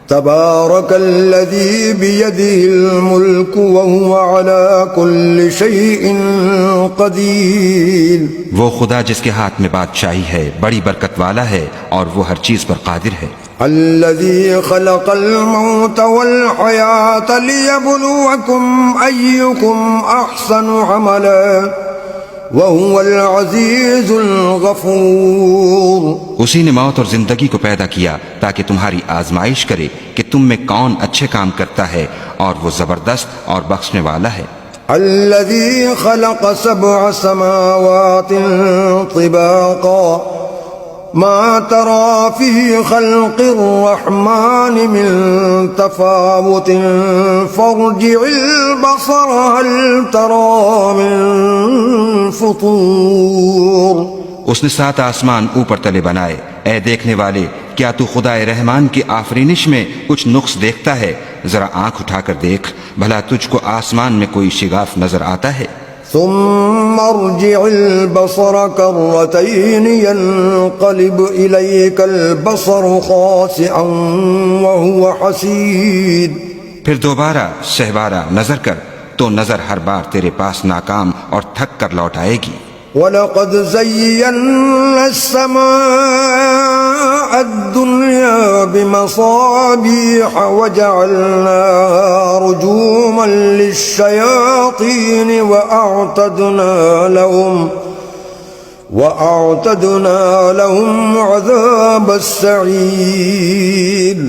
تبارك الذي بيده الملك وهو على كل شيء قدير. وہ خدا جس کے ہاتھ میں بادشاہی ہے بڑی برکت والا ہے اور وہ ہر چیز پر قادر ہے. الذي خلق الموت والحياة ليبلوكم أيكم أحسن عملا وهو العزيز الغفور. اسی نے موت اور زندگی کو پیدا کیا تاکہ تمہاری آزمائش کرے کہ تم میں کون اچھے کام کرتا ہے اور وہ زبردست اور بخشنے والا ہے. الذي خلق 7 سماوات طباقا ما ترى في خلق الرحمن من تفاوت فارجع البصر هل ترى من فطور. اس نے 7 آسمان اوپر تلے بنائے. اے دیکھنے والے، کیا تو خدائے رحمان کی آفرینش میں کچھ نقص دیکھتا ہے؟ ذرا آنکھ اٹھا کر دیکھ، بھلا تجھ کو آسمان میں کوئی شگاف نظر آتا ہے؟ ثم ارجع البصر كرتين ينقلب إليك البصر خاسئا وهو حسير. پھر دوبارہ سہبارہ نظر کر تو نظر ہر بار تیرے پاس ناکام اور تھک کر لوٹ آئے گی. وَلَقَدْ زَيَّنَّا السَّمَاءَ الدُّنْيَا بِمَصَابِيحَ وَجَعَلْنَاهَا رُجُومًا لِلشَّيَاطِينِ وَأَعْتَدْنَا لَهُمْ عَذَابَ السَّعِيرِ.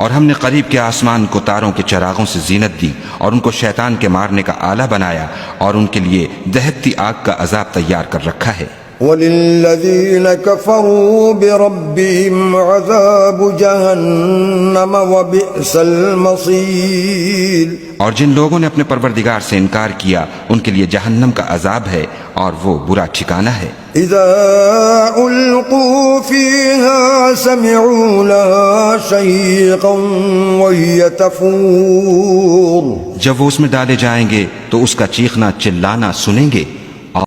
اور ہم نے قریب کے آسمان کو تاروں کے چراغوں سے زینت دی اور ان کو شیطان کے مارنے کا آلہ بنایا اور ان کے لیے دہکتی آگ کا عذاب تیار کر رکھا ہے. وَلِلَّذِينَ كَفَرُوا بِرَبِّهِمْ عَذَابُ جَهَنَّمَ وَبِئْسَ الْمَصِيرُ. اور جن لوگوں نے اپنے پروردگار سے انکار کیا ان کے لیے جہنم کا عذاب ہے اور وہ برا ٹھکانہ ہے. اذا القوا فيها سمعوا لها شهيقا وهي تفور. جب وہ اس میں ڈالے جائیں گے تو اس کا چیخنا چلانا سنیں گے